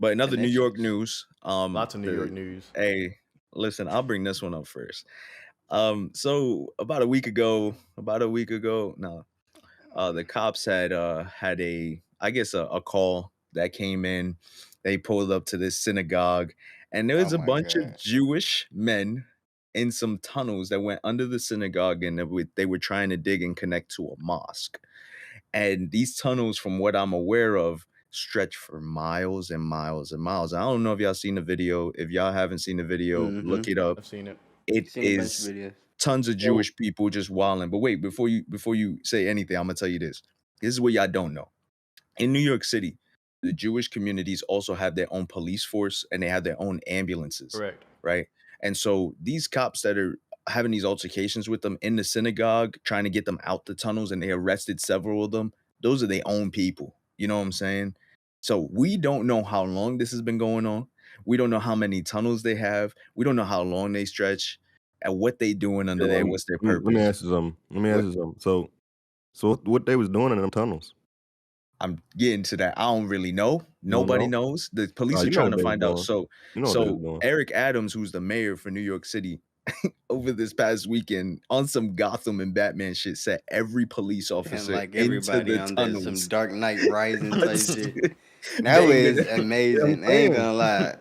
But in other And New that's York just news, Lots of New York the news. hey, listen, I'll bring this one up first. So about a week ago, no, the cops had I guess a call that came in. They pulled up to this synagogue, and there oh was a my bunch of god. Jewish men in some tunnels that went under the synagogue, and they were trying to dig and connect to a mosque. And these tunnels, from what I'm aware of, stretch for miles and miles and miles. I don't know if y'all seen the video. If y'all haven't seen the video, Mm-hmm. look it up. I've seen it. It Seen a bunch of is videos. tons of So Jewish people just wilding. But wait, before you say anything, I'm gonna tell you this. This is what y'all don't know. In New York City, the Jewish communities also have their own police force and they have their own ambulances, Correct. right? And so these cops that are having these altercations with them in the synagogue, trying to get them out the tunnels, and they arrested several of them, those are their own people. You know what I'm saying? So we don't know how long this has been going on. We don't know how many tunnels they have. We don't know how long they stretch and what they doing under there. What's their let me purpose? ask you something. Let me ask What you something. So what they was doing in them tunnels? I'm getting to that. I don't really know. You don't Nobody know? knows. The No, police are you know trying what to they was find out. doing. So You know what they was so doing. Eric Adams, who's the mayor for New York City, over this past weekend on some Gotham and Batman shit, set every police And officer like into everybody the on that some tunnels. Dark Knight Rising type Let's shit. That banging. was Yeah, I'm amazing. I ain't saying. gonna lie.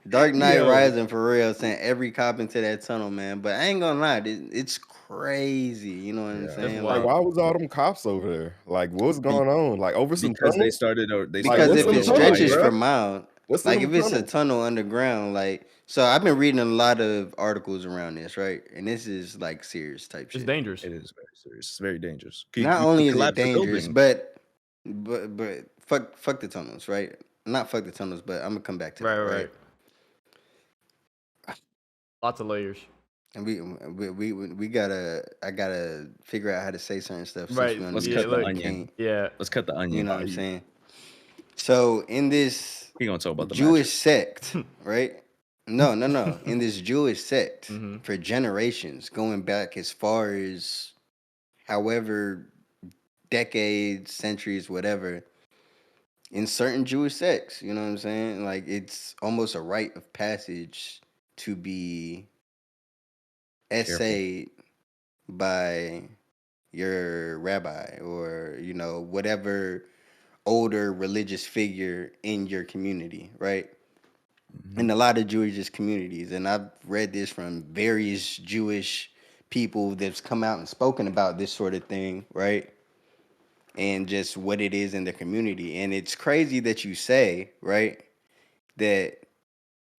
Dark Knight Yo, Rising for real sent every cop into that tunnel, man. But I ain't gonna lie, it's crazy. You know what I'm Yeah. That's saying? Like, wild. why was all them cops over there? Like, what's be, going on? Like, over some because tunnels? they Like, started Because what's if in a them it tunnels, stretches riot. for bruh? miles, What's in like them if it's a tunnels? tunnel underground, like so I've been reading a lot of articles around this, right? And this is like serious type It's shit. dangerous. It is very serious. It's very dangerous. Not You could only is it collapse a dangerous, building. but fuck the tunnels, right? Not fuck the tunnels, but I'm gonna come back to Right, that, right, right? right. Lots of layers. And we gotta I gotta figure out how to say certain stuff since Right. we on Let's the Yeah. cut the YouTube. Look. We onion. can't, Yeah. Let's cut the you know onion. what I'm saying? So in this We gonna talk about the Jewish mattress. sect, right? No. In this Jewish sect Mm-hmm. for generations, going back as far as however decades, centuries, whatever, in certain Jewish sects, you know what I'm saying? Like it's almost a rite of passage to be Careful. essayed by your rabbi or whatever older religious figure in your community, right? Mhm. In a lot of Jewish communities, and I've read this from various Jewish people that's come out and spoken about this sort of thing, right? And just what it is in the community. And it's crazy that you say, right, that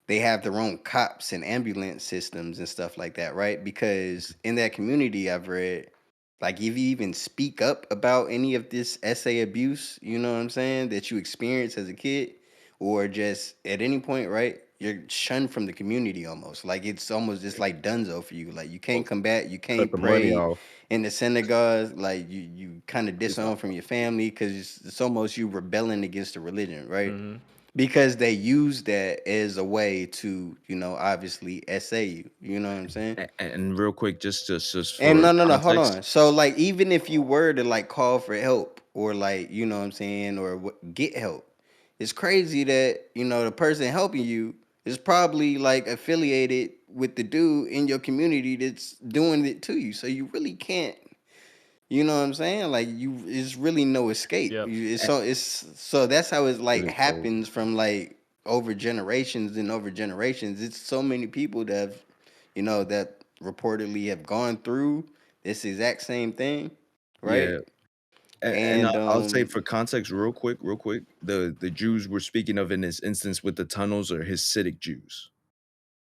they have their own cops and ambulance systems and stuff like that, right? Because in that community, I've read, like, if you even speak up about any of this essay abuse, you know what I'm saying, that you experienced as a kid, or just at any point, right? You're shunned from the community almost. Like it's almost just like dunzo for you. Like you can't Well, come back, you cut can't the money pray off. in the synagogues. Like you kind of It's like, disown from your family because it's almost you rebelling against the religion, right? Mm-hmm. Because they use that as a way to, obviously essay you. You know what I'm saying? And real quick, just And for no, hold context, on. So like, even if you were to like call for help or like, you know what I'm saying, or get help, it's crazy that the person helping you is probably like affiliated with the dude in your community that's doing it to you. So you really can't. You know what I'm saying? Like it's really no escape. Yep. So that's how it's it like is crazy. happens from like over generations and over generations. It's so many people that have, that reportedly have gone through this exact same thing, right? yeah. And And I'll say for context, real quick, the Jews we're speaking of in this instance with the tunnels are Hasidic Jews,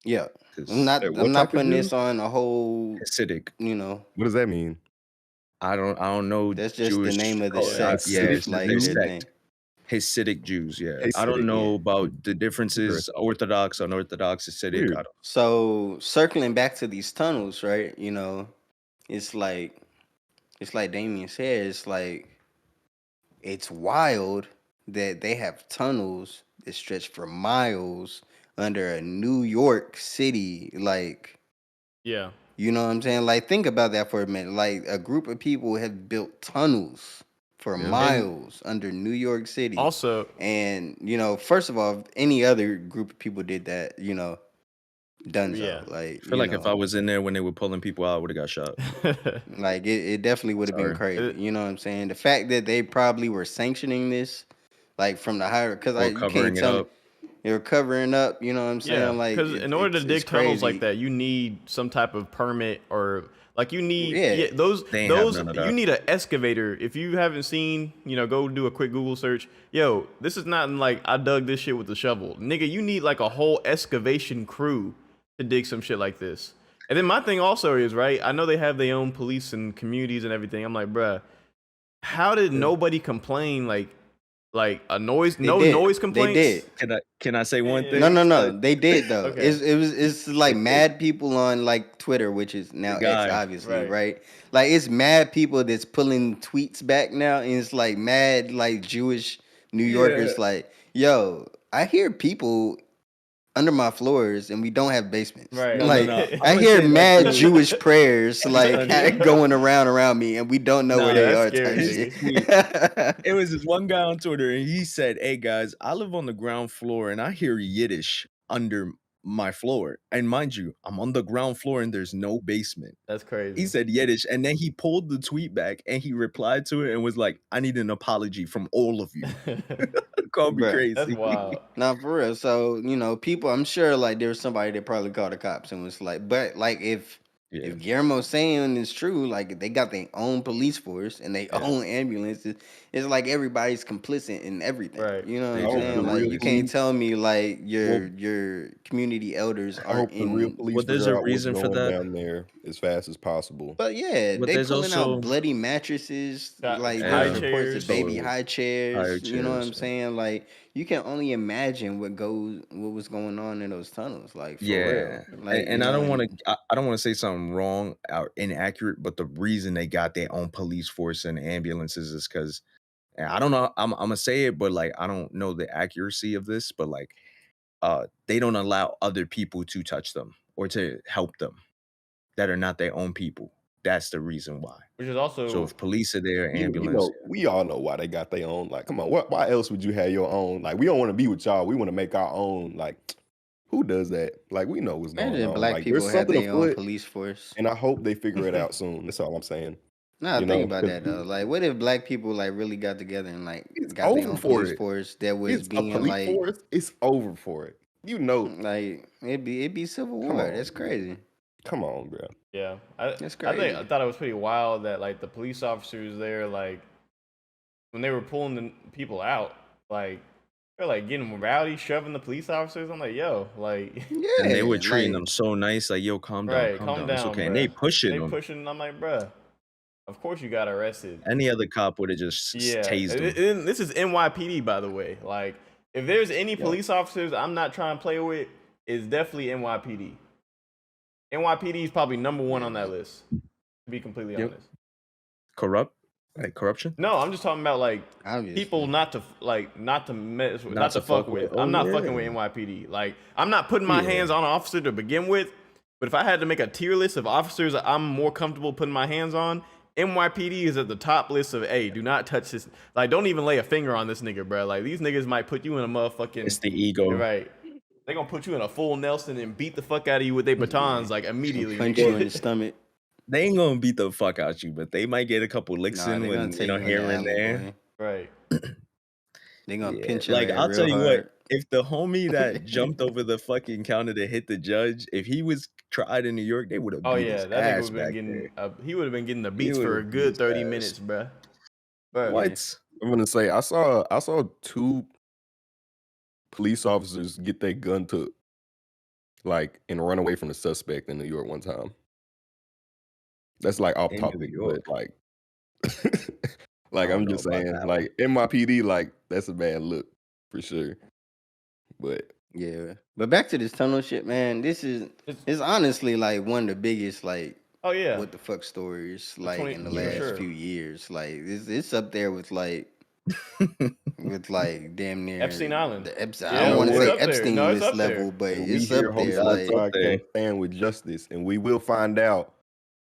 yeah, I'm because Hey, not I'm what not type of putting this Jews? on a whole, Hasidic. you know, What does that mean? I don't know that's just the Jewish. name of the Oh, yeah. sect. Yeah, Hasidic It's it's like their their Jews? thing. sect. Hasidic Jews. Yeah, I don't Hasidic. know Yeah. about the differenes. Interesting. Orthodox, unorthodox, Hasidic. I Weird. don't. So circling back to these tunnels, right? It's like Damian said, it's wild that they have tunnels that stretch for miles under a New York City. Like, Yeah. you know what I'm saying? Like, think about that for a minute. Like, a group of people have built tunnels for Yeah. miles under New York City. Also, And first of all, if any other group of people did that, done so. yeah. Like, I feel like if I was in there when they were pulling people out, I would have got shot. like it definitely would have been Sorry. crazy. You know what I'm saying? The fact that they probably were sanctioning this, like from the higher, because Or you can't covering it tell me up. they were covering up. You know what I'm Yeah, saying? Like because in order to dig it's tunnels like crazy. that, you need some type of permit or like you need Yeah. those They ain't have those none of you that. need an excavator. If you haven't seen, go do a quick Google search. Yo, this is not like I dug this shit with a shovel, nigga. You need like a whole excavation crew to dig some shit like this. And then my thing also is right. I know they have their own police and communities and everything. I'm like, bruh, how did nobody complain like a noise? They No did. noise They complaints. did. Can I say one Yeah. thing? No. They did though. Okay. It's like mad people on like Twitter, which is now X, guy. obviously, Right. right? Like it's mad people that's pulling tweets back now, and it's like mad like Jewish New Yorkers, like, yo, I hear people under my floors and we don't have basements. Right. No, Like no. I I'ma hear say it like mad this. Jewish prayers like Son, going around me, and we don't know Nah, where they that's are. scary, Type his shit. tweet. It was this one guy on Twitter, and he said, "Hey guys, I live on the ground floor, and I hear Yiddish under my floor. And mind you, I'm on the ground floor, and there's no basement." That's crazy. He said Yiddish, and then he pulled the tweet back, and he replied to it and was like, "I need an apology from all of you." Called me Bruh. crazy. That's wild. Nah, for real. So, people, I'm sure like there was somebody that probably called the cops and was like, but like if Yeah. Guillermo's saying is true, like they got their own police force and their Yeah. own ambulances, it's like everybody's complicit in everything. Right. You know They what I'm do. saying? The Like real you can't police, tell me like well, your community elders I aren't hope the real in. police Well, there's figure a out what's reason for going that. down there as fast as possible. But yeah, But they there's pulling also out bloody mattresses, Got like high there's reports of chairs. baby So high higher chairs. You know what chairs. I'm saying? Like you can only imagine what was going on in those tunnels. Like for Yeah, real. Like and I don't want and to. I don't want to say something wrong or inaccurate, but the reason they got their own police force and ambulances is because I don't know. I'm gonna say it, but like I don't know the accuracy of this, but like they don't allow other people to touch them or to help them that are not their own people. That's the reason why. Which is So also if police are there, You ambulance, know, we all know why they got their own. Like, come on, why else would you have your own? Like, we don't want to be with y'all. We want to make our own. Like, who does that? Like, we know what's going imagine on. black Like, people there's had something their own afoot, police force. and I hope they figure it out soon. That's all I'm saying. Nah, You think know, about 'cause that though. Like, what if black people like really got together and like it's got their over own for police it. force that was It's a being police like, force. It's over for it. You know, like it'd be civil come war. on, That's crazy. come on, bro. yeah. That's I crazy. thought it was pretty wild that like the police officers there like when they were pulling the people out like they're like getting rowdy, shoving the police officers. I'm like, yo, like and they were Yeah, treating like them so nice, like, "Yo, calm down, right, calm calm down, it's down, okay." And they bruh. pushing They them. pushing. I'm like, bruh. Of course you got arrested. Any other cop would have just Yeah, tased them. and this is NYPD, by the way. Like, if there's any Yeah. police officers I'm not trying to play with, it's definitely NYPD. NYPD is probably number one on that list. To be completely Yep. honest. Corrupt, like corruption. No, I'm just talking about like obviously. people not to mess with, Not not to to fuck fuck with. with. I'm Oh, not fucking with yeah. NYPD. Like, I'm not putting my Yeah. hands on an officer to begin with. But if I had to make a tier list of officers that I'm more comfortable putting my hands on, NYPD is at the top list of, hey, do not touch this. Like, don't even lay a finger on this nigga, bro. Like, these niggas might put you in a motherfucking. It's the ego. Right. They gonna put you in a full Nelson and beat the fuck out of you with their batons, like, immediately. punch nigga. you in the stomach. They ain't gonna beat the fuck out you, but they might get a couple licks Nah, in they're gonna when take you in here the and alley, there. boy. Right. They're gonna Yeah, pinch your like ass I'll real tell you what, hard. if the homie that jumped over the fucking counter to hit the judge, if he was tried in New York, they would have Oh beat yeah, his that nigga ass would have back been there. getting. He would have been getting the He beats for a would've beat good his 30 ass. minutes, bruh. Bruh. What? I'm gonna say I saw two police officers get their gun took, like, and run away from the suspect in New York one time. That's like off In New topic, York? but like, I like don't I'm know just about saying, that one. like NYPD, like that's a bad look for sure. But Yeah, but back to this tunnel shit, man. This is It's- it's honestly like one of the biggest like Oh yeah. what the fuck stories The like 20 in the for last sure. few years. Like it's up there with like damn near Epstein Island. The Epstein. I Yeah, don't want to it's say up there. Epstein No, it's list up there. level, but and we it's here up there. hosting Like a up there. podcast Stand with Justice, and we will find out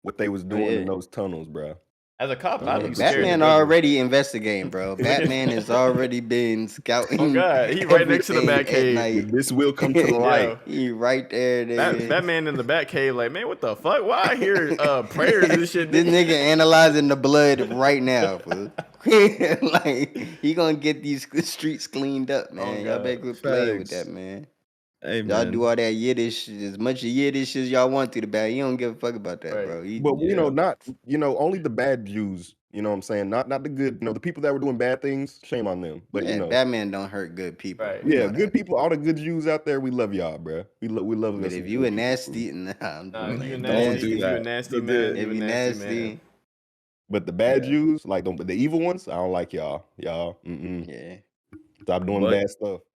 what they was doing in yeah. those tunnels, bro. As a cop, I'd be For scared to Batman go to. already investigating, bro. Batman has already been scouting. Oh God, he right next to the everything at Batcave. night. This will come to the light. Yo, He right there, nigga. Batman in the Batcave, like, man, what the fuck? Why I hear prayers and shit? This nigga analyzing the blood right now, fool. Like he gonna get these streets cleaned up, man. Y'all God. better quit playing with Facts. that, man. Hey, Y'all man. do all that Yiddish, as much Yiddish as y'all want to the bad. He don't give a fuck about that, Right. bro. He, But Yeah. only the bad Jews. You know what I'm saying? Not the good. The people that were doing bad things. Shame on them. But yeah, Batman don't hurt good people. Right. We yeah, know good that. people. All the good Jews out there, we love y'all, bro. We love. But us if some you good a people, nasty, fool. nah, I'm Nah, just you playing. Don't nasty. do If you a that. nasty Don't do man, it. you If a you nasty nasty, man. But the bad Yeah. Jews, like the evil ones, I don't like y'all. Y'all, yeah. stop doing But bad stuff.